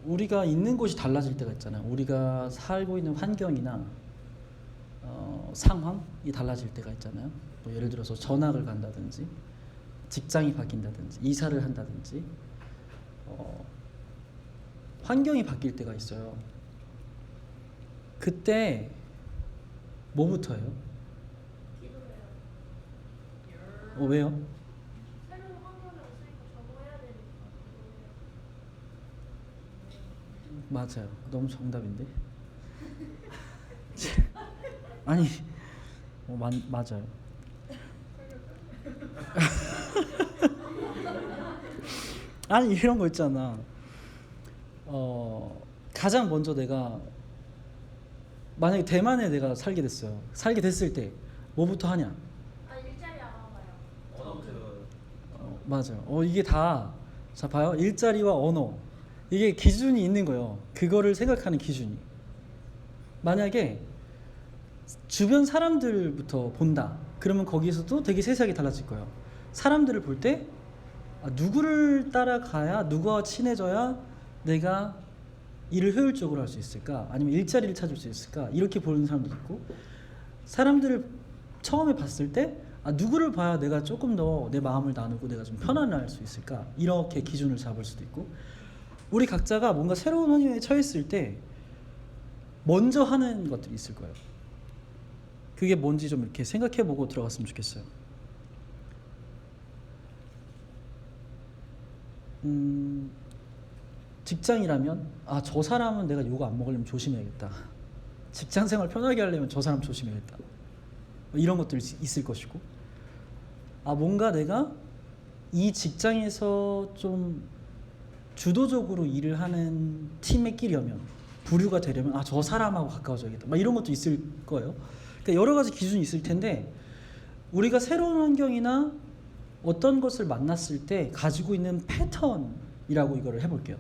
우리가 있는 곳이 달라질 때가 있잖아요. 우리가 살고 있는 환경이나 상황이 달라질 때가 있잖아요. 뭐 예를 들어서 전학을 간다든지 직장이 바뀐다든지 이사를 한다든지 환경이 바뀔 때가 있어요. 그때 뭐부터 해요? 왜요? 새로운 환경에 없으니까 적응해야 되니까. 맞아요. 너무 정답인데. 아니, 맞아요. 아니 이런 거 있잖아. 가장 먼저 내가 만약에 대만에 내가 살게 됐어요. 살게 됐을 때 뭐부터 하냐? 일자리 알아봐요. 언어부터 맞아요. 이게 다, 자 봐요. 일자리와 언어, 이게 기준이 있는 거예요. 그거를 생각하는 기준이. 만약에 주변 사람들부터 본다, 그러면 거기서도 되게 세세하게 달라질 거예요. 사람들을 볼 때 누구를 따라가야, 누구와 친해져야 내가 일을 효율적으로 할 수 있을까, 아니면 일자리를 찾을 수 있을까, 이렇게 보는 사람도 있고, 사람들을 처음에 봤을 때 누구를 봐야 내가 조금 더 내 마음을 나누고 내가 좀 편안할 수 있을까, 이렇게 기준을 잡을 수도 있고, 우리 각자가 뭔가 새로운 환경에 처했을 때 먼저 하는 것들이 있을 거예요. 그게 뭔지 좀 이렇게 생각해보고 들어갔으면 좋겠어요. 직장이라면 저 사람은 내가 욕 안 먹으려면 조심해야겠다. 직장생활 편하게 하려면 저 사람 조심해야겠다. 이런 것들이 있을 것이고, 뭔가 내가 이 직장에서 좀 주도적으로 일을 하는 팀에 끼려면, 부류가 되려면 저 사람하고 가까워져야겠다. 이런 것도 있을 거예요. 그러니까 여러 가지 기준이 있을 텐데, 우리가 새로운 환경이나 어떤 것을 만났을 때 가지고 있는 패턴이라고 이거를 해볼게요.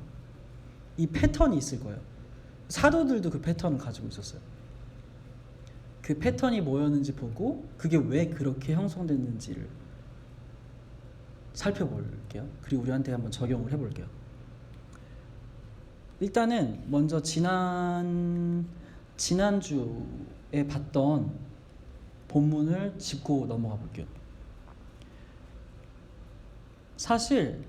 이 패턴이 있을 거예요. 사도들도 그 패턴을 가지고 있었어요. 그 패턴이 뭐였는지 보고 그게 왜 그렇게 형성됐는지를 살펴볼게요. 그리고 우리한테 한번 적용을 해볼게요. 일단은 먼저 지난주에 봤던 본문을 짚고 넘어가 볼게요. 사실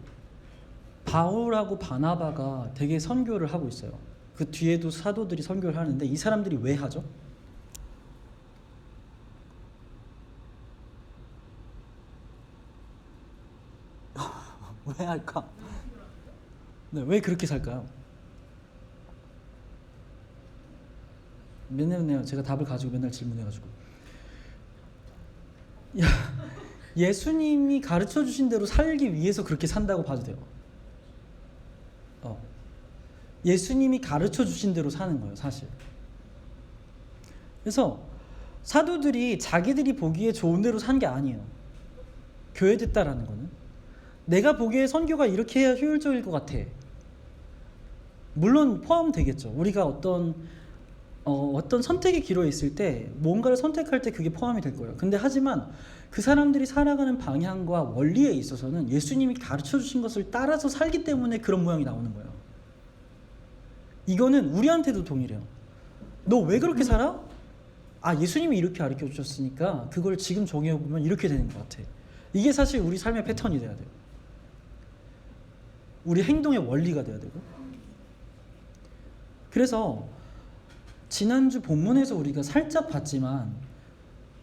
바울하고 바나바가 되게 선교를 하고 있어요. 그 뒤에도 사도들이 선교를 하는데, 이 사람들이 왜 하죠? 왜 할까? 네, 왜 그렇게 살까요? 맨날 제가 답을 가지고 맨날 질문해가지고, 예수님이 가르쳐 주신 대로 살기 위해서 그렇게 산다고 봐도 돼요. 예수님이 가르쳐 주신 대로 사는 거예요, 사실. 그래서 사도들이 자기들이 보기에 좋은 대로 산 게 아니에요. 교회 됐다라는 거는 내가 보기에 선교가 이렇게 해야 효율적일 것 같아, 물론 포함되겠죠. 우리가 어떤 선택의 기로에 있을 때 뭔가를 선택할 때 그게 포함이 될 거예요. 근데 하지만 그 사람들이 살아가는 방향과 원리에 있어서는 예수님이 가르쳐 주신 것을 따라서 살기 때문에 그런 모양이 나오는 거예요. 이거는 우리한테도 동일해요. 너 왜 그렇게 살아? 예수님이 이렇게 가르쳐 주셨으니까 그걸 지금 정해보면 이렇게 되는 것 같아. 이게 사실 우리 삶의 패턴이 돼야 돼요. 우리 행동의 원리가 돼야 되고. 그래서 지난주 본문에서 우리가 살짝 봤지만,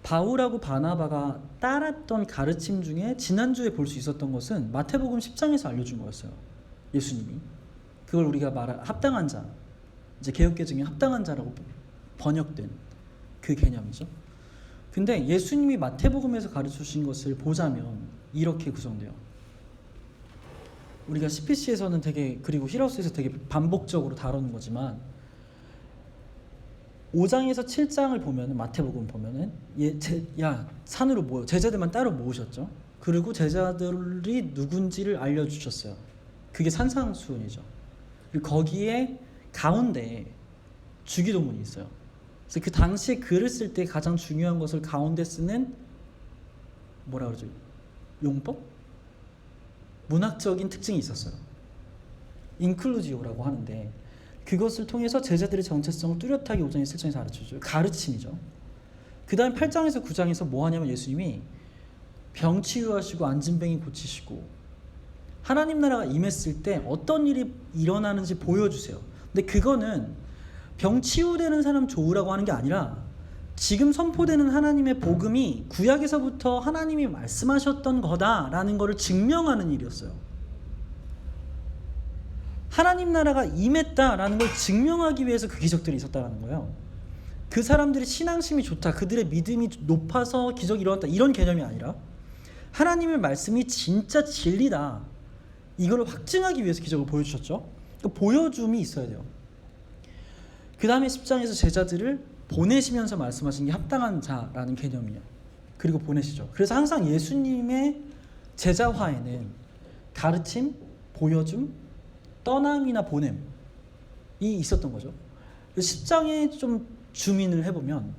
바울하고 바나바가 따랐던 가르침 중에 지난주에 볼 수 있었던 것은 마태복음 10장에서 알려준 거였어요. 예수님이 그걸 우리가 말한 합당한 자, 이제 개역개정에 합당한 자라고 번역된 그 개념이죠. 근데 예수님이 마태복음에서 가르쳐 주신 것을 보자면 이렇게 구성돼요. 우리가 CPC에서는 그리고 힐하우스에서 되게 반복적으로 다루는 거지만, 5장에서 7장을 보면, 마태복음 보면은 산으로 모여 제자들만 따로 모으셨죠. 그리고 제자들이 누군지를 알려주셨어요. 그게 산상수훈이죠. 그리고 거기에 가운데 주기도문이 있어요. 그래서 그 당시에 글을 쓸 때 가장 중요한 것을 가운데 쓰는, 뭐라 그러죠? 용법? 문학적인 특징이 있었어요. 인클루지오라고 하는데 그것을 통해서 제자들의 정체성을 뚜렷하게 5장 7장에서 가르쳐줘요. 가르침이죠. 그 다음에 8장에서 9장에서 뭐 하냐면 예수님이 병 치유하시고 안진뱅이 고치시고 하나님 나라가 임했을 때 어떤 일이 일어나는지 보여주세요. 근데 그거는 병 치유되는 사람 좋으라고 하는 게 아니라 지금 선포되는 하나님의 복음이 구약에서부터 하나님이 말씀하셨던 거다라는 것을 증명하는 일이었어요. 하나님 나라가 임했다라는 걸 증명하기 위해서 그 기적들이 있었다는 거예요. 그 사람들의 신앙심이 좋다, 그들의 믿음이 높아서 기적이 일어났다 이런 개념이 아니라 하나님의 말씀이 진짜 진리다 이걸 확증하기 위해서 기적을 보여주셨죠. 그러니까 보여줌이 있어야 돼요. 그 다음에 10장에서 제자들을 보내시면서 말씀하신 게 합당한 자라는 개념이에요. 그리고 보내시죠. 그래서 항상 예수님의 제자화에는 가르침, 보여줌, 떠남이나 보냄이 있었던 거죠. 10장에 좀 주민을 해보면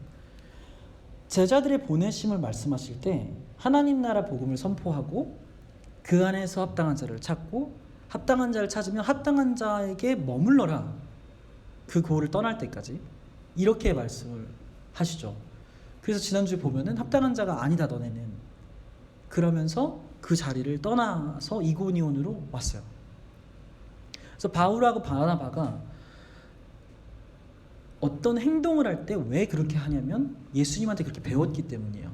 제자들의 보내심을 말씀하실 때 하나님 나라 복음을 선포하고 그 안에서 합당한 자를 찾고 합당한 자를 찾으면 합당한 자에게 머물러라 그 고를 떠날 때까지 이렇게 말씀을 하시죠. 그래서 지난주에 보면은 합당한 자가 아니다 너네는 그러면서 그 자리를 떠나서 이고니온으로 왔어요. 그래서 바울하고 바나바가 어떤 행동을 할 때 왜 그렇게 하냐면 예수님한테 그렇게 배웠기 때문이에요.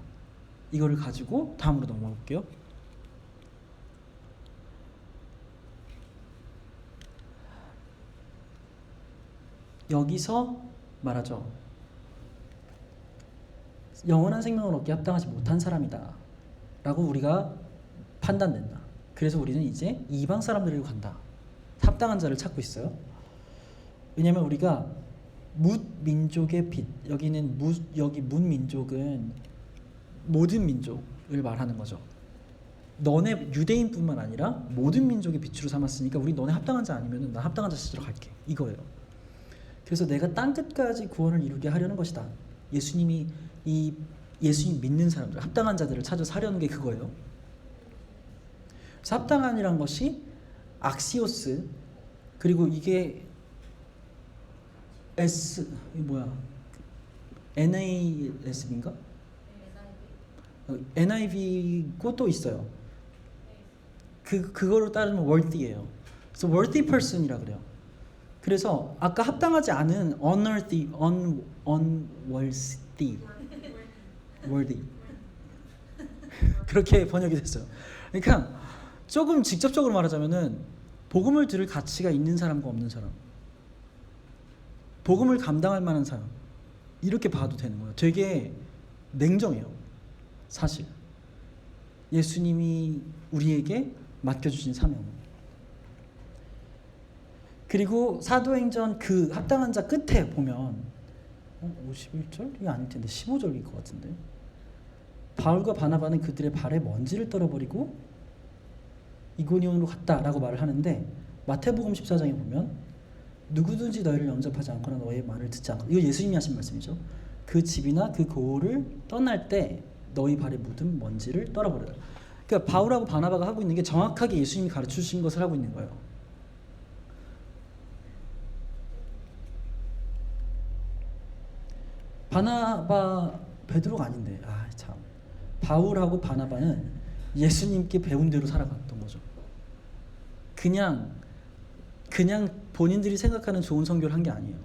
이거를 가지고 다음으로 넘어가 볼게요. 여기서 말하죠. 영원한 생명을 얻기 합당하지 못한 사람이다 라고 우리가 판단된다. 그래서 우리는 이제 이방 사람들에게 간다. 합당한 자를 찾고 있어요. 왜냐하면 우리가 뭇 민족의 빛, 여기는 여기 뭇 민족은 모든 민족을 말하는 거죠. 너네 유대인뿐만 아니라 모든 민족의 빛으로 삼았으니까 우리 너네 합당한 자 아니면 나 합당한 자 찾으러 갈게 이거예요. 그래서 내가 땅 끝까지 구원을 이루게 하려는 것이다. 예수님 믿는 사람들, 합당한 자들을 찾아서 하려는 게 그거예요. 그래서 합당한이란 것이 악시오스 그리고 이게 NASB인가? NIV고 또 있어요. 그거로 따르면 worthy예요. 그래서 worthy person이라 그래요. 그래서 아까 합당하지 않은 unworthy, worthy 그렇게 번역이 됐어요. 그러니까 조금 직접적으로 말하자면은 복음을 들을 가치가 있는 사람과 없는 사람, 복음을 감당할 만한 사람 이렇게 봐도 되는 거예요. 되게 냉정해요. 사실 예수님이 우리에게 맡겨주신 사명. 그리고 사도행전 그 합당한 자 끝에 보면 51절? 이게 아닐 텐데 15절일 것 같은데 바울과 바나바는 그들의 발에 먼지를 떨어버리고 이고니온으로 갔다라고 말을 하는데 마태복음 14장에 보면 누구든지 너희를 영접하지 않거나 너의 말을 듣지 않거나 이거 예수님이 하신 말씀이죠. 그 집이나 그 고을을 떠날 때 너희 발에 묻은 먼지를 떨어버려라. 그러니까 바울하고 바나바가 하고 있는 게 정확하게 예수님이 가르쳐주신 것을 하고 있는 거예요. 바나바 베드로가 아닌데 참 바울하고 바나바는 예수님께 배운 대로 살아갔던 거죠. 그냥 본인들이 생각하는 좋은 선교를 한 게 아니에요.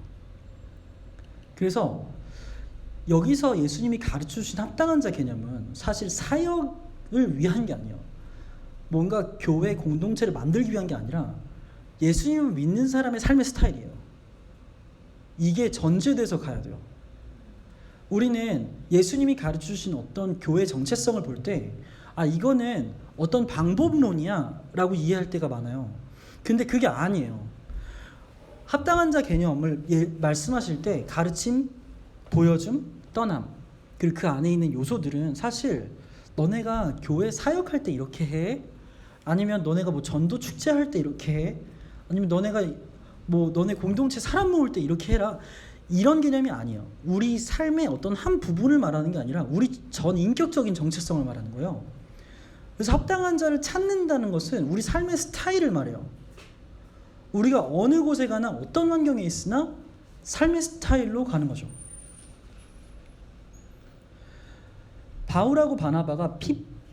그래서 여기서 예수님이 가르쳐주신 합당한 자 개념은 사실 사역을 위한 게 아니에요. 뭔가 교회 공동체를 만들기 위한 게 아니라 예수님을 믿는 사람의 삶의 스타일이에요. 이게 전제돼서 가야 돼요. 우리는 예수님이 가르쳐주신 어떤 교회 정체성을 볼 때 이거는 어떤 방법론이야 라고 이해할 때가 많아요. 근데 그게 아니에요. 합당한 자 개념을 말씀하실 때 가르침, 보여줌, 떠남 그리고 그 안에 있는 요소들은 사실 너네가 교회 사역할 때 이렇게 해 아니면 너네가 뭐 전도 축제할 때 이렇게 해 아니면 너네가 뭐 너네 공동체 사람 모을 때 이렇게 해라 이런 개념이 아니에요. 우리 삶의 어떤 한 부분을 말하는 게 아니라 우리 전 인격적인 정체성을 말하는 거예요. 그래서 합당한 자를 찾는다는 것은 우리 삶의 스타일을 말해요. 우리가 어느 곳에 가나 어떤 환경에 있으나 삶의 스타일로 가는 거죠. 바울하고 바나바가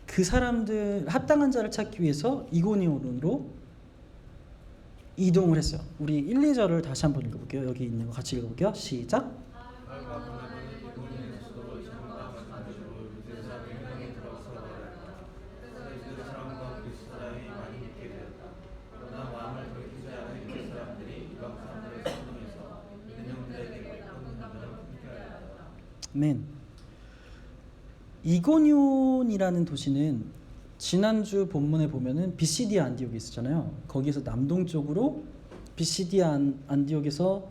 그 사람들 합당한 자를 찾기 위해서 이고니온으로 이동을 했어요. 우리 1, 2절을 다시 한번 읽어볼게요. 여기 있는 거 같이 읽어볼게요. 시작. 아멘. 이고니온이라는 도시는 지난주 본문에 보면은 비시디아 안디옥이 있었잖아요. 거기에서 남동쪽으로 비시디아 안디옥에서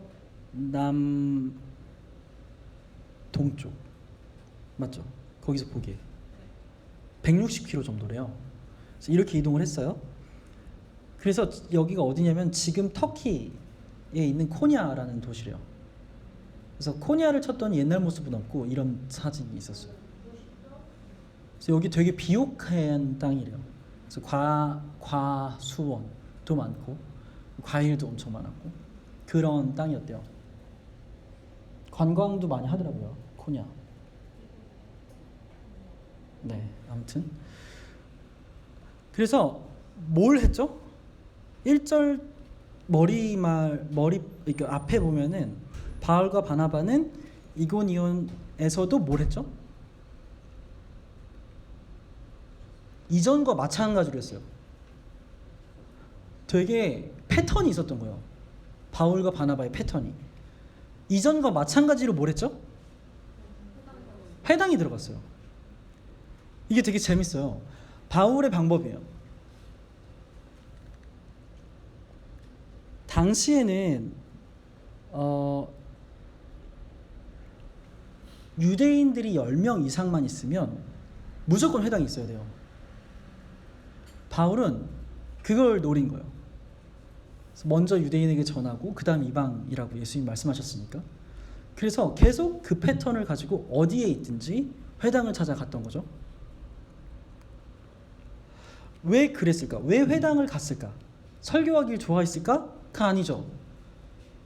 남동쪽 맞죠? 거기서 보기에 160km 정도래요. 그래서 이렇게 이동을 했어요. 그래서 여기가 어디냐면 지금 터키에 있는 코냐라는 도시래요. 그래서 코냐를 쳤더니 옛날 모습은 없고 이런 사진이 있었어요. 그래서 여기 되게 비옥한 땅이래요. 그래서 과수원도 많고 과일도 엄청 많았고 그런 땅이었대요. 관광도 많이 하더라고요. 코냐. 네, 아무튼 그래서 뭘 했죠? 1절 그러니까 앞에 보면은 바울과 바나바는 이고니온에서도 뭘 했죠? 이전과 마찬가지로 했어요. 되게 패턴이 있었던 거예요. 바울과 바나바의 패턴이. 이전과 마찬가지로 뭘 했죠? 회당이 들어갔어요. 이게 되게 재밌어요. 바울의 방법이에요. 당시에는 유대인들이 10명 이상만 있으면 무조건 회당이 있어야 돼요. 바울은 그걸 노린 거예요. 먼저 유대인에게 전하고 그 다음 이방이라고 예수님 말씀하셨으니까. 그래서 계속 그 패턴을 가지고 어디에 있든지 회당을 찾아갔던 거죠. 왜 그랬을까? 왜 회당을 갔을까? 설교하길 좋아했을까?가 아니죠.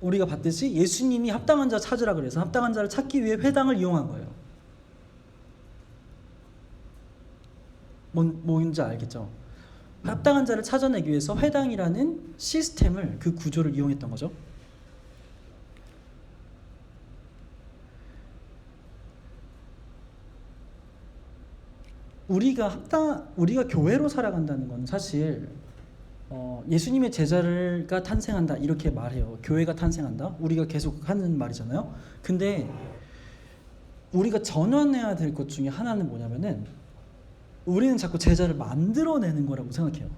우리가 봤듯이 예수님이 합당한 자 찾으라 그래서 합당한 자를 찾기 위해 회당을 이용한 거예요. 뭔지 알겠죠? 합당한 자를 찾아내기 위해서 회당이라는 시스템을, 그 구조를 이용했던 거죠. 우리가 교회로 살아간다는 건 사실 예수님의 제자가 탄생한다 이렇게 말해요. 교회가 탄생한다. 우리가 계속 하는 말이잖아요. 근데 우리가 전환해야 될 것 중에 하나는 뭐냐면은 우리는 자꾸 제자를 만들어내는 거라고 생각해요.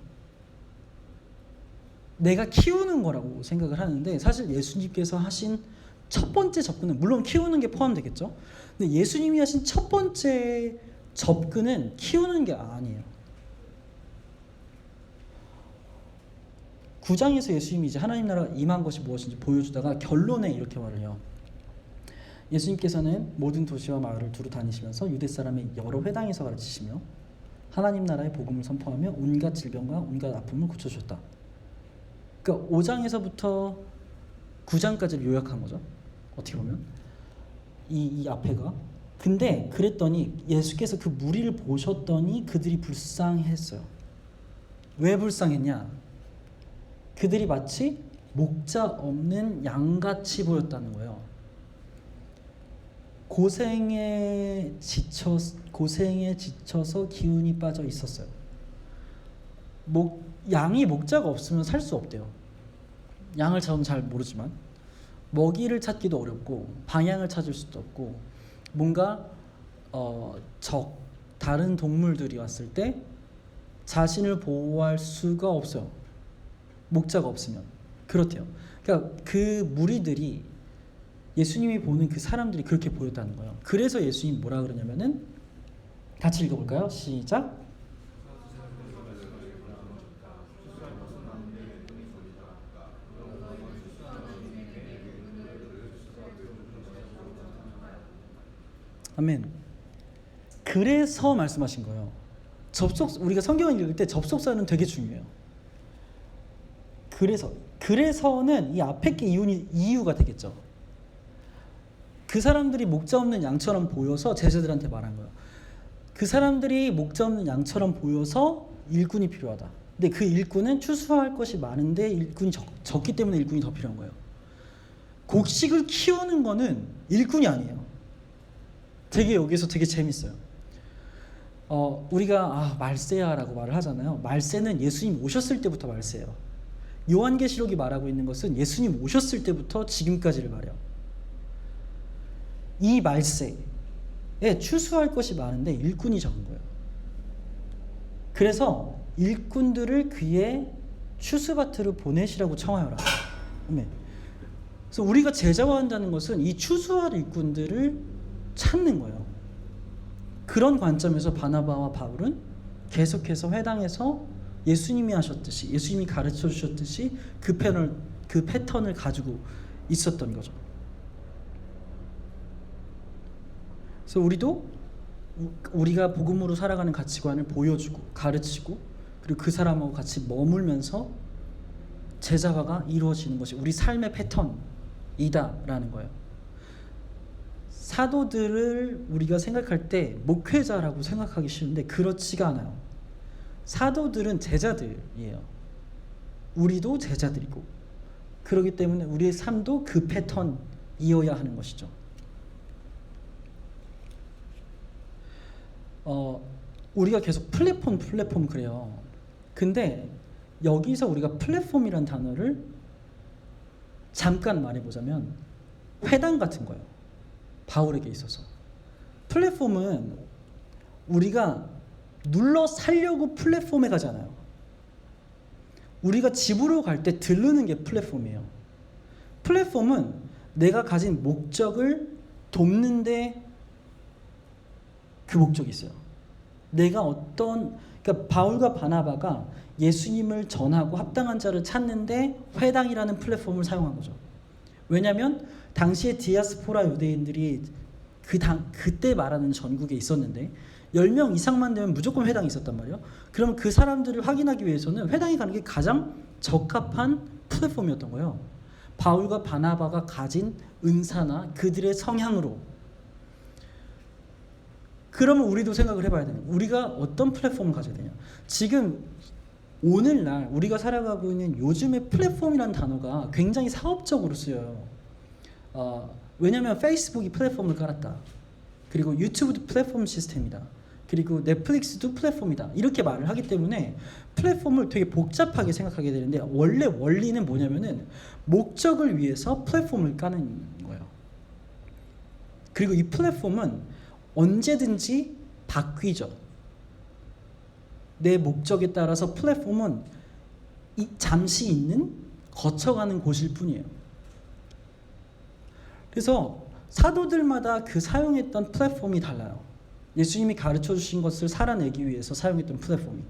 내가 키우는 거라고 생각을 하는데 사실 예수님께서 하신 첫 번째 접근은 물론 키우는 게 포함되겠죠. 근데 예수님이 하신 첫 번째 접근은 키우는 게 아니에요. 9장에서 예수님이 이제 하나님 나라가 임한 것이 무엇인지 보여주다가 결론에 이렇게 말을 해요. 예수님께서는 모든 도시와 마을을 두루 다니시면서 유대 사람의 여러 회당에서 가르치시며 하나님 나라의 복음을 선포하며 온갖 질병과 온갖 아픔을 고쳐주셨다. 그러니까 5장에서부터 9장까지를 요약한 거죠. 어떻게 보면 이 앞에가. 근데 그랬더니 예수께서 그 무리를 보셨더니 그들이 불쌍했어요. 왜 불쌍했냐? 그들이 마치 목자 없는 양같이 보였다는 거예요. 고생에 지쳐서 기운이 빠져 있었어요. 양이 목자가 없으면 살 수 없대요. 양을 저는 잘 모르지만 먹이를 찾기도 어렵고 방향을 찾을 수도 없고 뭔가 다른 동물들이 왔을 때 자신을 보호할 수가 없어요. 목자가 없으면. 그렇대요. 그러니까 그 무리들이 예수님이 보는 그 사람들이 그렇게 보였다는 거예요. 그래서 예수님이 뭐라 그러냐면은 같이 읽어볼까요? 시작. 아멘. 그래서 말씀하신 거예요. 우리가 성경을 읽을 때 접속사는 되게 중요해요. 그래서 그래서는 이 앞에 게 이유가 되겠죠. 그 사람들이 목자 없는 양처럼 보여서 제자들한테 말한 거예요. 그 사람들이 목자 없는 양처럼 보여서 일꾼이 필요하다. 근데 그 일꾼은 추수할 것이 많은데 일꾼이 적기 때문에 일꾼이 더 필요한 거예요. 곡식을 키우는 거는 일꾼이 아니에요. 되게 여기서 되게 재밌어요. 우리가 말세야라고 말을 하잖아요. 말세는 예수님 오셨을 때부터 말세예요. 요한계시록이 말하고 있는 것은 예수님 오셨을 때부터 지금까지를 말해요. 이 말세에 추수할 것이 많은데 일꾼이 적은 거예요. 그래서 일꾼들을 그의 추수밭으로 보내시라고 청하여라. 아멘. 그래서 우리가 제자화한다는 것은 이 추수할 일꾼들을 찾는 거예요. 그런 관점에서 바나바와 바울은 계속해서 회당에서 예수님이 하셨듯이, 예수님이 가르쳐 주셨듯이 그 패턴을 가지고 있었던 거죠. 그래서 우리가 복음으로 살아가는 가치관을 보여주고 가르치고 그리고 그 사람하고 같이 머물면서 제자화가 이루어지는 것이 우리 삶의 패턴이다라는 거예요. 사도들을 우리가 생각할 때 목회자라고 생각하기 쉬운데 그렇지가 않아요. 사도들은 제자들이에요. 우리도 제자들이고 그렇기 때문에 우리의 삶도 그 패턴이어야 하는 것이죠. 우리가 계속 플랫폼 그래요. 근데 여기서 우리가 플랫폼이란 단어를 잠깐 말해보자면 회당 같은 거예요. 바울에게 있어서 플랫폼은 우리가 눌러 살려고 플랫폼에 가잖아요. 우리가 집으로 갈 때 들르는 게 플랫폼이에요. 플랫폼은 내가 가진 목적을 돕는데 그 목적이 있어요. 내가 그러니까 바울과 바나바가 예수님을 전하고 합당한 자를 찾는데 회당이라는 플랫폼을 사용한 거죠. 왜냐하면 당시에 디아스포라 유대인들이 그때 말하는 전국에 있었는데 10명 이상만 되면 무조건 회당이 있었단 말이에요. 그러면 그 사람들을 확인하기 위해서는 회당에 가는 게 가장 적합한 플랫폼이었던 거예요. 바울과 바나바가 가진 은사나 그들의 성향으로. 그러면 우리도 생각을 해봐야 되는 거예요. 우리가 어떤 플랫폼을 가져야 되냐. 지금 오늘날 우리가 살아가고 있는 요즘의 플랫폼이라는 단어가 굉장히 사업적으로 쓰여요. 왜냐하면 페이스북이 플랫폼을 깔았다. 그리고 유튜브도 플랫폼 시스템이다. 그리고 넷플릭스도 플랫폼이다. 이렇게 말을 하기 때문에 플랫폼을 되게 복잡하게 생각하게 되는데 원래 원리는 뭐냐면은 목적을 위해서 플랫폼을 까는 거예요. 그리고 이 플랫폼은 언제든지 바뀌죠. 내 목적에 따라서 플랫폼은 잠시 있는 거쳐가는 곳일 뿐이에요. 그래서 사도들마다 그 사용했던 플랫폼이 달라요. 예수님이 가르쳐 주신 것을 살아내기 위해서 사용했던 플랫폼이.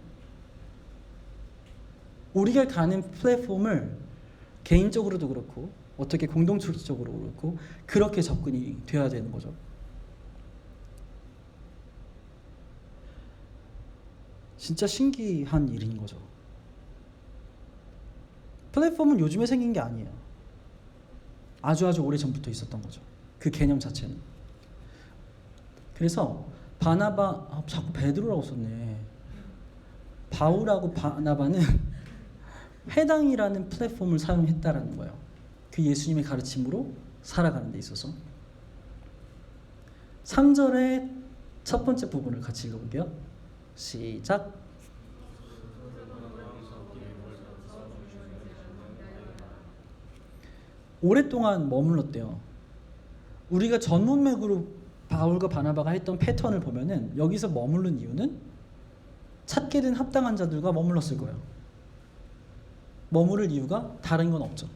우리가 가는 플랫폼을 개인적으로도 그렇고 어떻게 공동체적으로 그렇고 그렇게 접근이 돼야 되는 거죠. 진짜 신기한 일인 거죠. 플랫폼은 요즘에 생긴 게 아니에요. 아주 오래전부터 있었던 거죠. 그 개념 자체는. 그래서 자꾸 베드로라고 썼네. 바울하고 바나바는 회당이라는 플랫폼을 사용했다라는 거예요. 그 예수님의 가르침으로 살아가는 데 있어서. 3절의 첫 번째 부분을 같이 읽어볼게요. 시작. 오랫동안 머물렀대요. 우리가 전문맥으로 바울과 바나바가 했던 패턴을 보면은 여기서 머무른 이유는 찾게 된 합당한 자들과 머물렀을 거예요. 머무를 이유가 다른 건 없죠.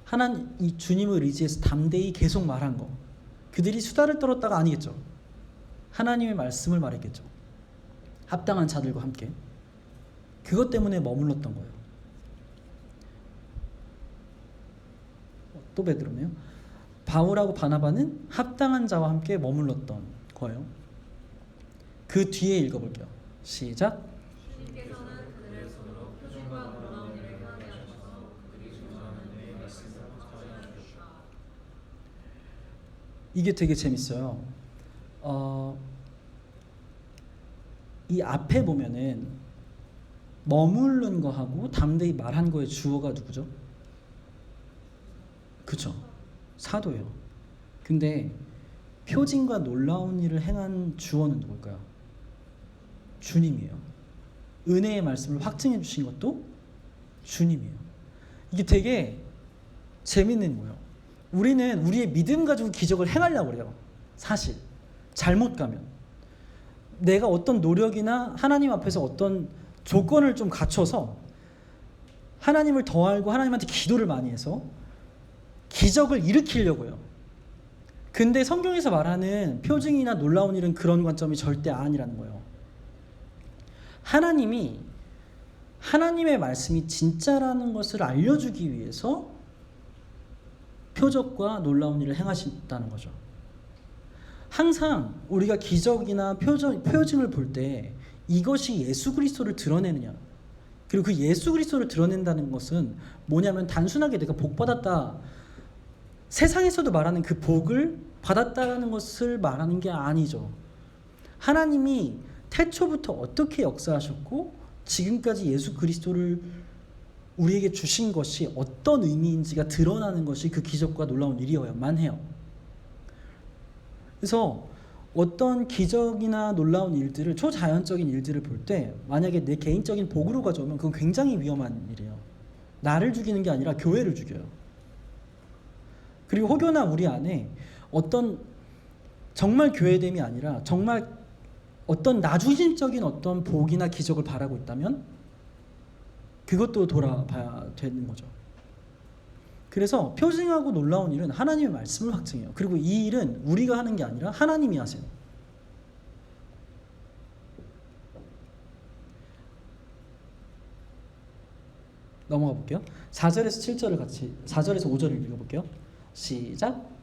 하나님 이 주님을 의지해서 담대히 계속 말한 거. 그들이 수다를 떨었다가 아니겠죠. 하나님의 말씀을 말했겠죠. 합당한 자들과 함께. 그것 때문에 머물렀던 거예요. 또 베드로네요. 바울하고 바나바는 합당한 자와 함께 머물렀던 거예요. 그 뒤에 읽어볼게요. 시작. 주님께서는 그들을 손으로 표준과 놀라운 일을 행하게 하셔서 이게 되게 재밌어요. 이 앞에 보면은 머무르는 거하고 담대히 말한 거의 주어가 누구죠? 그쵸? 사도예요. 근데 표징과 놀라운 일을 행한 주어는 누굴까요? 주님이에요. 은혜의 말씀을 확증해 주신 것도 주님이에요. 이게 되게 재밌는 거예요. 우리는 우리의 믿음 가지고 기적을 행하려고 그래요. 사실 잘못 가면 내가 어떤 노력이나 하나님 앞에서 어떤 조건을 좀 갖춰서 하나님을 더 알고 하나님한테 기도를 많이 해서 기적을 일으키려고 해요. 근데 성경에서 말하는 표징이나 놀라운 일은 그런 관점이 절대 아니라는 거예요. 하나님이 하나님의 말씀이 진짜라는 것을 알려주기 위해서 표적과 놀라운 일을 행하신다는 거죠. 항상 우리가 기적이나 표징을 볼 때 이것이 예수 그리스도를 드러내느냐, 그리고 그 예수 그리스도를 드러낸다는 것은 뭐냐면 단순하게 내가 복 받았다, 세상에서도 말하는 그 복을 받았다는 것을 말하는 게 아니죠. 하나님이 태초부터 어떻게 역사하셨고 지금까지 예수 그리스도를 우리에게 주신 것이 어떤 의미인지가 드러나는 것이 그 기적과 놀라운 일이어야만 해요. 그래서 어떤 기적이나 놀라운 일들을, 초자연적인 일들을 볼 때 만약에 내 개인적인 복으로 가져오면 그건 굉장히 위험한 일이에요. 나를 죽이는 게 아니라 교회를 죽여요. 그리고 혹여나 우리 안에 어떤 정말 교회됨이 아니라 정말 어떤 나중심적인 어떤 복이나 기적을 바라고 있다면 그것도 돌아봐야 되는 거죠. 그래서 표징하고 놀라운 일은 하나님의 말씀을 확증해요. 그리고 이 일은 우리가 하는 게 아니라 하나님이 하세요. 넘어가 볼게요. 4절에서 7절을 같이, 4절에서 5절을 읽어볼게요. 시작.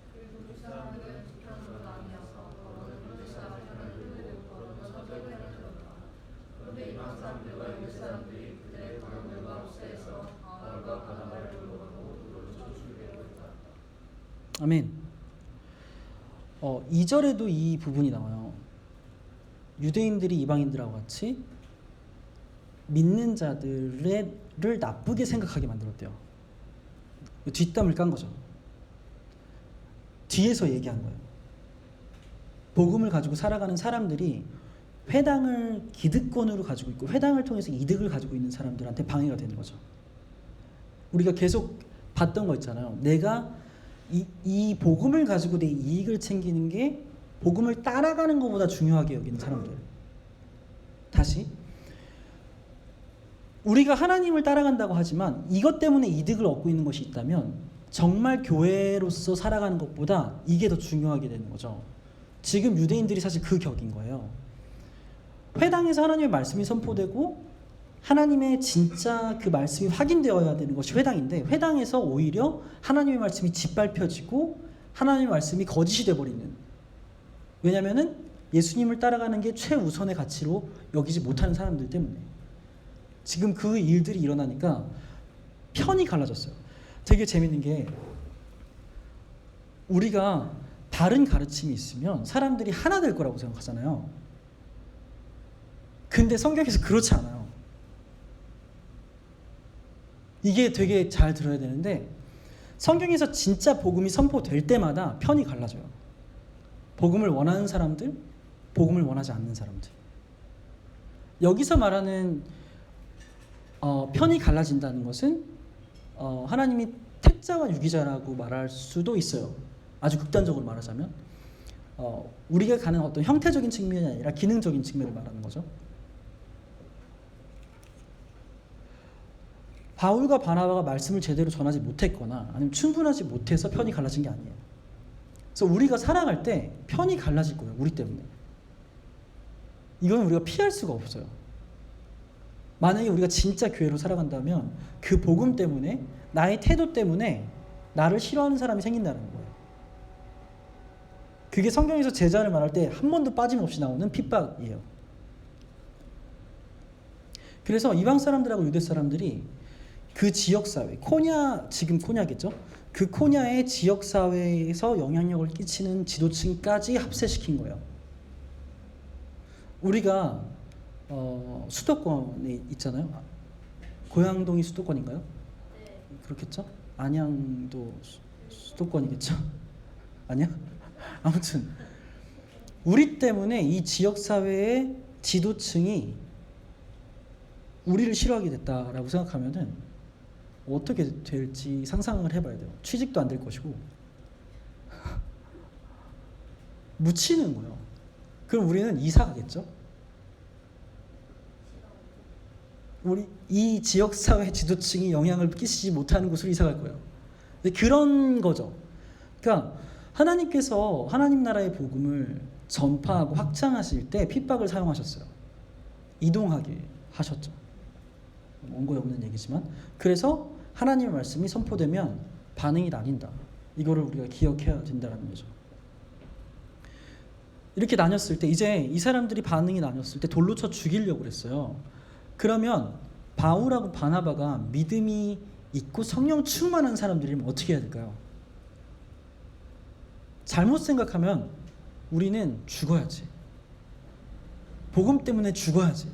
아멘. 2절에도 이 부분이 나와요. 유대인들이 이방인들하고 같이 믿는 자들을 나쁘게 생각하게 만들었대요. 뒷담을 깐 거죠. 뒤에서 얘기한 거예요. 복음을 가지고 살아가는 사람들이 회당을 기득권으로 가지고 있고 회당을 통해서 이득을 가지고 있는 사람들한테 방해가 되는 거죠. 우리가 계속 봤던 거 있잖아요. 내가 이 복음을 가지고 내 이익을 챙기는 게 복음을 따라가는 것보다 중요하게 여기는 사람들. 다시, 우리가 하나님을 따라간다고 하지만 이것 때문에 이득을 얻고 있는 것이 있다면 정말 교회로서 살아가는 것보다 이게 더 중요하게 되는 거죠. 지금 유대인들이 사실 그 격인 거예요. 회당에서 하나님의 말씀이 선포되고 하나님의 진짜 그 말씀이 확인되어야 되는 것이 회당인데, 회당에서 오히려 하나님의 말씀이 짓밟혀지고 하나님의 말씀이 거짓이 되어버리는, 왜냐하면 예수님을 따라가는 게 최우선의 가치로 여기지 못하는 사람들 때문에 지금 그 일들이 일어나니까 편이 갈라졌어요. 되게 재밌는 게, 우리가 바른 가르침이 있으면 사람들이 하나 될 거라고 생각하잖아요. 근데 성경에서 그렇지 않아요. 이게 되게 잘 들어야 되는데, 성경에서 진짜 복음이 선포될 때마다 편이 갈라져요. 복음을 원하는 사람들, 복음을 원하지 않는 사람들. 여기서 말하는 편이 갈라진다는 것은 하나님이 택자와 유기자라고 말할 수도 있어요. 아주 극단적으로 말하자면 우리가 가는 어떤 형태적인 측면이 아니라 기능적인 측면을 말하는 거죠. 바울과 바나바가 말씀을 제대로 전하지 못했거나 아니면 충분하지 못해서 편이 갈라진 게 아니에요. 그래서 우리가 살아갈 때 편이 갈라질 거예요. 우리 때문에. 이건 우리가 피할 수가 없어요. 만약에 우리가 진짜 교회로 살아간다면 그 복음 때문에, 나의 태도 때문에 나를 싫어하는 사람이 생긴다는 거예요. 그게 성경에서 제자를 말할 때 한 번도 빠짐없이 나오는 핍박이에요. 그래서 이방 사람들하고 유대 사람들이 그 지역사회, 지금 코냐겠죠? 그 코냐의 지역 사회에서 영향력을 끼치는 지도층까지 합세시킨 거예요. 우리가 수도권에 있잖아요. 고양동이 수도권인가요? 네. 그렇겠죠? 안양도 수도권이겠죠? 아니야? 아무튼 우리 때문에 이 지역 사회의 지도층이 우리를 싫어하게 됐다라고 생각하면은 어떻게 될지 상상을 해봐야 돼요. 취직도 안 될 것이고 묻히는 거예요. 그럼 우리는 이사 가겠죠? 우리 이 지역 사회 지도층이 영향을 끼치지 못하는 곳으로 이사 갈 거예요. 근데 그런 거죠. 그러니까 하나님께서 하나님 나라의 복음을 전파하고 확장하실 때 핍박을 사용하셨어요. 이동하게 하셨죠. 원고에 없는 얘기지만 그래서 하나님의 말씀이 선포되면 반응이 나뉜다. 이거를 우리가 기억해야 된다는 거죠. 이렇게 나뉘었을 때 이제 이 사람들이 반응이 나뉘었을 때 돌로 쳐 죽이려고 그랬어요. 그러면 바울하고 바나바가 믿음이 있고 성령 충만한 사람들이면 어떻게 해야 될까요? 잘못 생각하면 우리는 죽어야지. 복음 때문에 죽어야지.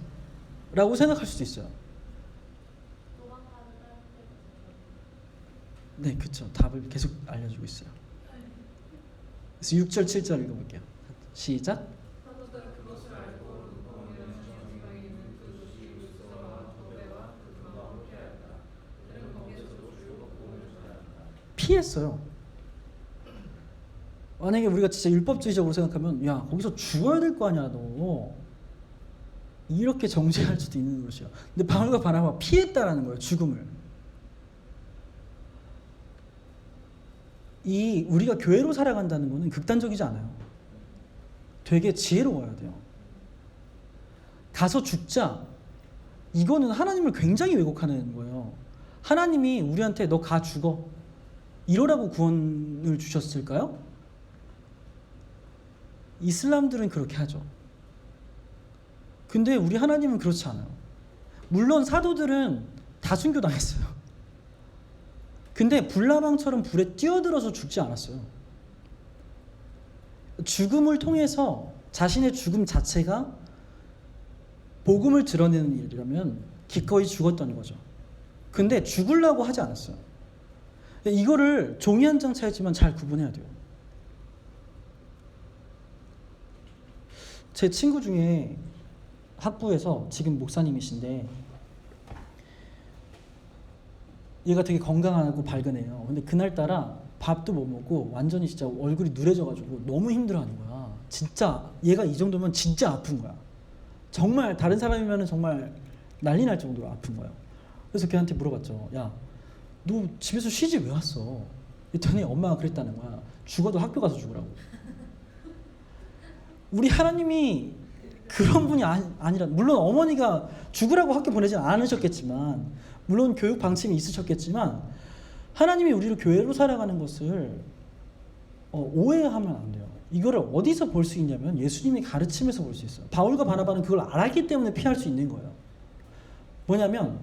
라고 생각할 수도 있어요. 도망가는 사람들. 네, 그렇죠. 답을 계속 알려주고 있어요. 그래서 6절, 7절 읽어볼게요. 시작. 피했어요. 만약에 우리가 진짜 율법주의적으로 생각하면 야 거기서 죽어야 될 거 아니야 너 이렇게 정죄할 수도 있는 것이야. 근데 바울과 바나바가 피했다라는 거예요. 죽음을. 이 우리가 교회로 살아간다는 거는 극단적이지 않아요. 되게 지혜로워야 돼요. 가서 죽자. 이거는 하나님을 굉장히 왜곡하는 거예요. 하나님이 우리한테 너 가 죽어 이러라고 구원을 주셨을까요? 이슬람들은 그렇게 하죠. 근데 우리 하나님은 그렇지 않아요. 물론 사도들은 다 순교당했어요. 근데 불나방처럼 불에 뛰어들어서 죽지 않았어요. 죽음을 통해서 자신의 죽음 자체가 복음을 드러내는 일이라면 기꺼이 죽었던 거죠. 근데 죽으려고 하지 않았어요. 이거를 종이 한 장 차이지만 잘 구분해야 돼요. 제 친구 중에 학부에서 지금 목사님이신데 얘가 되게 건강하고 밝은 애예요. 근데 그날따라 밥도 못 먹고 완전히 진짜 얼굴이 누래져가지고 너무 힘들어하는 거야. 진짜 얘가 이 정도면 진짜 아픈 거야. 정말 다른 사람이면 정말 난리 날 정도로 아픈 거야. 그래서 걔한테 물어봤죠. 야, 너 집에서 쉬지 왜 왔어? 그랬더니 엄마가 그랬다는 거야. 죽어도 학교 가서 죽으라고. 우리 하나님이 그런 분이 아니라 물론 어머니가 죽으라고 학교 보내진 않으셨겠지만 물론 교육 방침이 있으셨겠지만 하나님이 우리를 교회로 살아가는 것을 오해하면 안 돼요. 이거를 어디서 볼 수 있냐면 예수님의 가르침에서 볼 수 있어요. 바울과 바나바는 그걸 알았기 때문에 피할 수 있는 거예요. 뭐냐면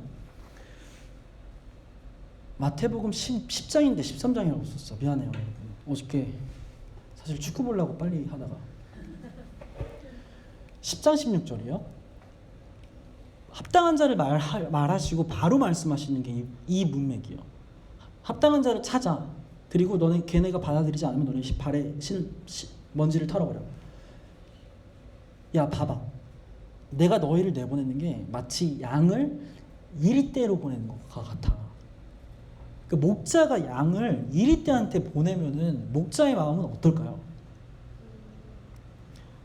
마태복음 10장인데 13장이라고 썼어. 미안해요 여러분. 어저께 사실 축구 보려고 빨리 하다가 10장 16절이요. 합당한 자를 말하시고 바로 말씀하시는 게 이 문맥이요. 합당한 자를 찾아. 그리고 걔네가 받아들이지 않으면 너네 발에 먼지를 털어버려. 야 봐봐. 내가 너희를 내보내는 게 마치 양을 이리떼로 보내는 것과 같아. 그 목자가 양을 이리떼한테 보내면은 목자의 마음은 어떨까요?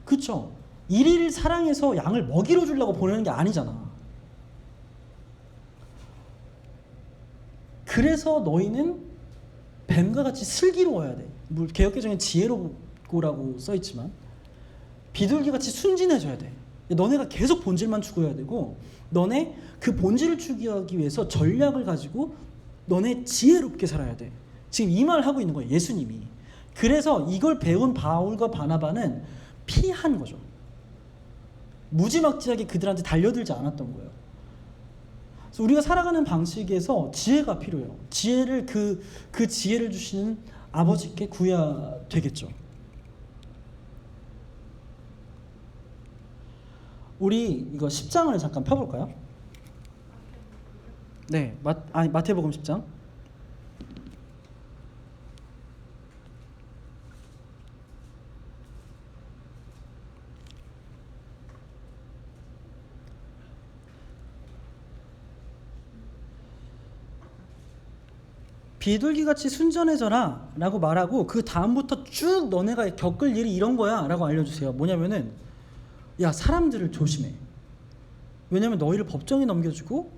그렇죠? 이리를 사랑해서 양을 먹이로 주려고 보내는 게 아니잖아. 그래서 너희는 뱀과 같이 슬기로워야 돼. 개역개정엔 지혜롭고라고 써있지만 비둘기같이 순진해져야 돼. 너네가 계속 본질만 추구해야 되고 너네 그 본질을 추구하기 위해서 전략을 가지고 너네 지혜롭게 살아야 돼. 지금 이 말을 하고 있는 거예요. 예수님이. 그래서 이걸 배운 바울과 바나바는 피한 거죠. 무지막지하게 그들한테 달려들지 않았던 거예요. 그래서 우리가 살아가는 방식에서 지혜가 필요해요. 지혜를 그 지혜를 주시는 아버지께 구해야 되겠죠. 우리 이거 10장을 잠깐 펴볼까요? 네, 마태복음 10장. 비둘기같이 순전해져라 라고 말하고 그 다음부터 쭉 너네가 겪을 일이 이런 거야 라고 알려주세요. 뭐냐면은 야, 사람들을 조심해. 왜냐면 너희를 법정에 넘겨주고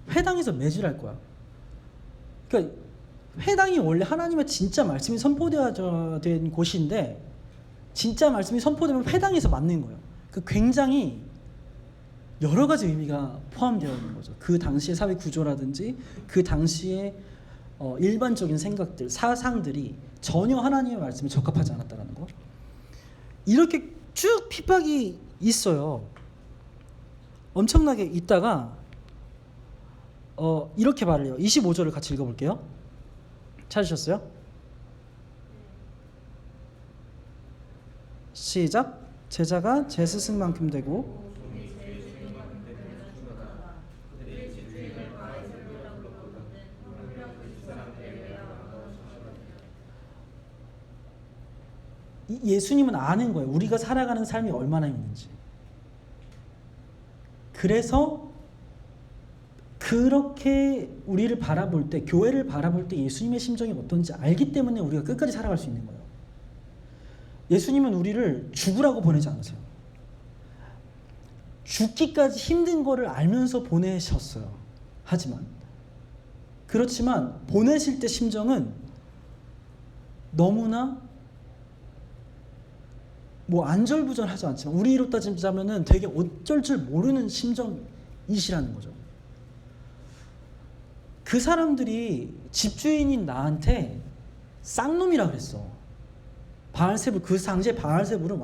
회당에서 매질할 거야. 그러니까 회당이 원래 하나님의 진짜 말씀이 선포되어진 곳인데 진짜 말씀이 선포되면 회당에서 맞는 거예요. 그 굉장히 여러 가지 의미가 포함되어 있는 거죠. 그 당시의 사회 구조라든지 그 당시의 일반적인 생각들, 사상들이 전혀 하나님의 말씀에 적합하지 않았다는 거. 이렇게 쭉 핍박이 있어요. 엄청나게 있다가 이렇게 말을 해요. 25절을 같이 읽어볼게요. 찾으셨어요? 시작. 제자가 제 스승만큼 되고 예수님은 아는 거예요. 우리가 살아가는 삶이 얼마나 있는지. 그래서 그렇게 우리를 바라볼 때, 교회를 바라볼 때 예수님의 심정이 어떤지 알기 때문에 우리가 끝까지 살아갈 수 있는 거예요. 예수님은 우리를 죽으라고 보내지 않으세요. 죽기까지 힘든 거를 알면서 보내셨어요. 하지만 그렇지만 보내실 때 심정은 너무나 안절부절하지 않지만 우리로 따지자면은 되게 어쩔 줄 모르는 심정이시라는 거죠. 그 사람들이 집주인인 나한테 쌍놈이라 그랬어. 바알세불, 그 당시에 바알세불은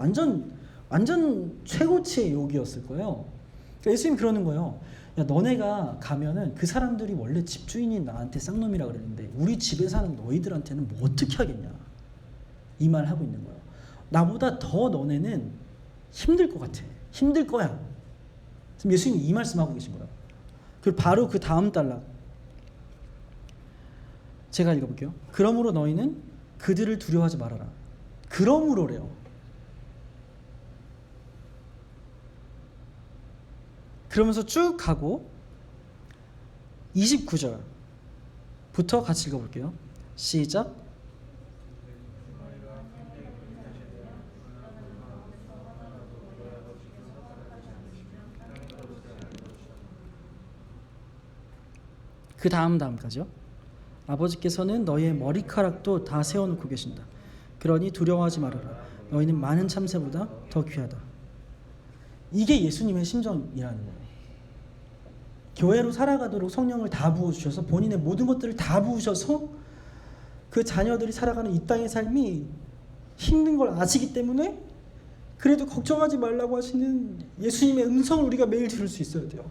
완전 최고치의 욕이었을 거예요. 그러니까 예수님이 그러는 거예요. 야, 너네가 가면은 그 사람들이 원래 집주인인 나한테 쌍놈이라 그랬는데 우리 집에 사는 너희들한테는 뭐 어떻게 하겠냐, 이 말 하고 있는 거예요. 나보다 더 너네는 힘들 것 같아. 힘들 거야. 지금 예수님이 이 말씀하고 계신 거예요. 그리고 바로 그 다음 단락 제가 읽어볼게요. 그러므로 너희는 그들을 두려워하지 말아라. 그러므로래요. 그러면서 쭉 가고 29절부터 같이 읽어볼게요. 시작. 그 다음까지요. 아버지께서는 너희의 머리카락도 다 세워놓고 계신다. 그러니 두려워하지 말아라. 너희는 많은 참새보다 더 귀하다. 이게 예수님의 심정이라는 거예요. 교회로 살아가도록 성령을 다 부어주셔서 본인의 모든 것들을 다 부으셔서 그 자녀들이 살아가는 이 땅의 삶이 힘든 걸 아시기 때문에 그래도 걱정하지 말라고 하시는 예수님의 음성을 우리가 매일 들을 수 있어야 돼요.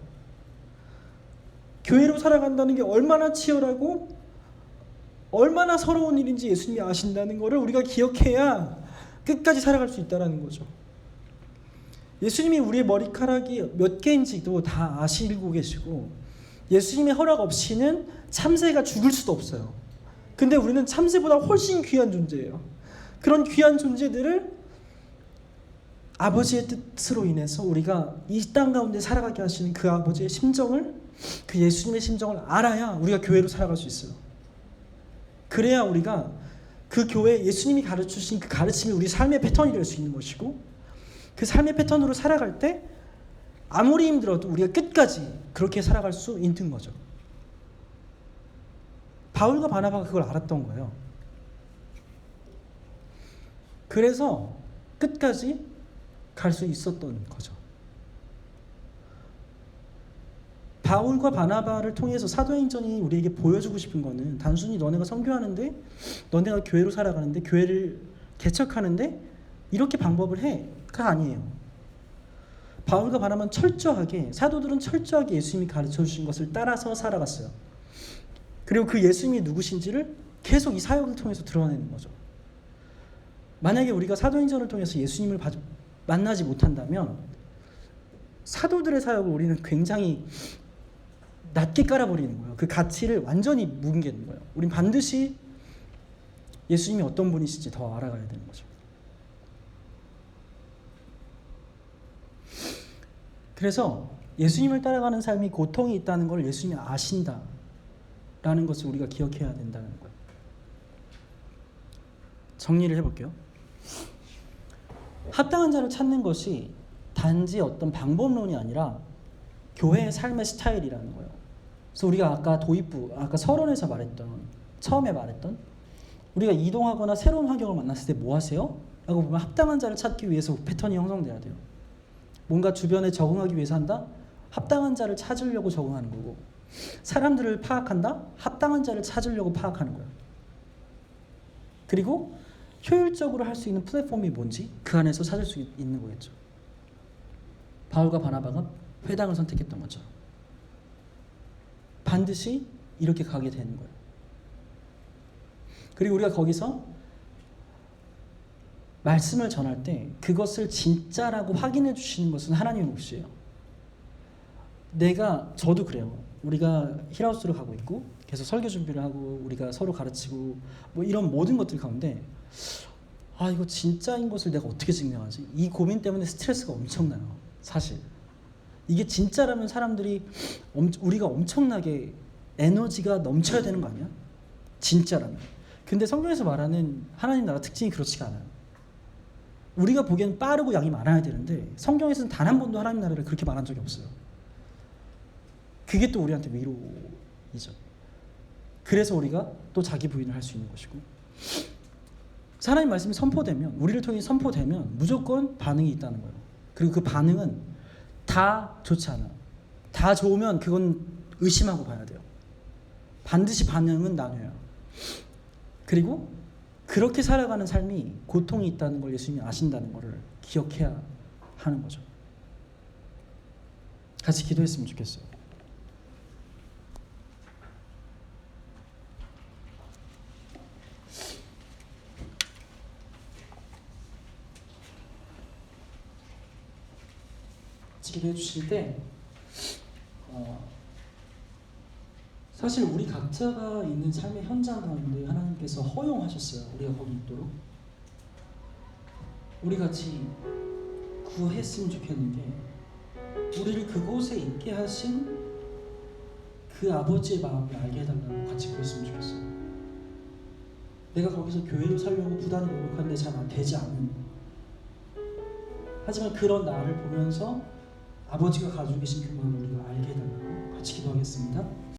교회로 살아간다는 게 얼마나 치열하고 얼마나 서러운 일인지 예수님이 아신다는 것을 우리가 기억해야 끝까지 살아갈 수 있다는 거죠. 예수님이 우리의 머리카락이 몇 개인지도 다 아시고 계시고 예수님의 허락 없이는 참새가 죽을 수도 없어요. 근데 우리는 참새보다 훨씬 귀한 존재예요. 그런 귀한 존재들을 아버지의 뜻으로 인해서 우리가 이 땅 가운데 살아가게 하시는 그 아버지의 심정을, 그 예수님의 심정을 알아야 우리가 교회로 살아갈 수 있어요. 그래야 우리가 그 교회 예수님이 가르치신 그 가르침이 우리 삶의 패턴이 될 수 있는 것이고 그 삶의 패턴으로 살아갈 때 아무리 힘들어도 우리가 끝까지 그렇게 살아갈 수 있는 거죠. 바울과 바나바가 그걸 알았던 거예요. 그래서 끝까지 갈 수 있었던 거죠. 바울과 바나바를 통해서 사도행전이 우리에게 보여주고 싶은 거는 단순히 너네가 선교하는데, 너네가 교회로 살아가는데, 교회를 개척하는데 이렇게 방법을 해가 아니에요. 바울과 바나바는 철저하게, 사도들은 철저하게 예수님이 가르쳐 주신 것을 따라서 살아갔어요. 그리고 그 예수님이 누구신지를 계속 이 사역을 통해서 드러내는 거죠. 만약에 우리가 사도행전을 통해서 예수님을 만나지 못한다면 사도들의 사역을 우리는 굉장히 낮게 깔아버리는 거예요. 그 가치를 완전히 뭉개는 거예요. 우린 반드시 예수님이 어떤 분이신지 더 알아가야 되는 거죠. 그래서 예수님을 따라가는 삶이 고통이 있다는 걸 예수님이 아신다라는 것을 우리가 기억해야 된다는 거예요. 정리를 해볼게요. 합당한 자를 찾는 것이 단지 어떤 방법론이 아니라 교회의 삶의 스타일이라는 거예요. 그래서 우리가 아까 서론에서 처음에 말했던 우리가 이동하거나 새로운 환경을 만났을 때 뭐 하세요? 라고 보면 합당한 자를 찾기 위해서 패턴이 형성돼야 돼요. 뭔가 주변에 적응하기 위해서 한다? 합당한 자를 찾으려고 적응하는 거고, 사람들을 파악한다? 합당한 자를 찾으려고 파악하는 거예요. 그리고 효율적으로 할 수 있는 플랫폼이 뭔지 그 안에서 찾을 수 있는 거겠죠. 바울과 바나바가 회당을 선택했던 거죠. 반드시 이렇게 가게 되는 거예요. 그리고 우리가 거기서 말씀을 전할 때 그것을 진짜라고 확인해 주시는 것은 하나님의 몫이에요. 저도 그래요. 우리가 힐하우스로 가고 있고 계속 설교 준비를 하고 우리가 서로 가르치고 뭐 이런 모든 것들 가운데 이거 진짜인 것을 내가 어떻게 증명하지? 이 고민 때문에 스트레스가 엄청나요. 사실 이게 진짜라면 우리가 엄청나게 에너지가 넘쳐야 되는 거 아니야? 진짜라면. 근데 성경에서 말하는 하나님 나라 특징이 그렇지가 않아요. 우리가 보기엔 빠르고 양이 많아야 되는데 성경에서는 단 한 번도 하나님 나라를 그렇게 말한 적이 없어요. 그게 또 우리한테 위로이죠. 그래서 우리가 또 자기 부인을 할 수 있는 것이고, 하나님 말씀이 선포되면, 우리를 통해 선포되면 무조건 반응이 있다는 거예요. 그리고 그 반응은 다 좋지 않아요. 다 좋으면 그건 의심하고 봐야 돼요. 반드시 반응은 나눠요. 그리고 그렇게 살아가는 삶이 고통이 있다는 걸 예수님이 아신다는 것을 기억해야 하는 거죠. 같이 기도했으면 좋겠어요. 기도해 주실 때 사실 우리 각자가 있는 삶의 현장 가운데 하나님께서 허용하셨어요. 우리가 거기 있도록. 우리 같이 구했으면 좋겠는 게, 우리를 그곳에 있게 하신 그 아버지의 마음을 알게 해달라고 같이 구했으면 좋겠어요. 내가 거기서 교회를 살려고 부단히 노력하는데 잘 되지 않는, 하지만 그런 나를 보면서 아버지가 가지고 계신 그 마음을 우리가 알게 해달라고 같이 기도하겠습니다.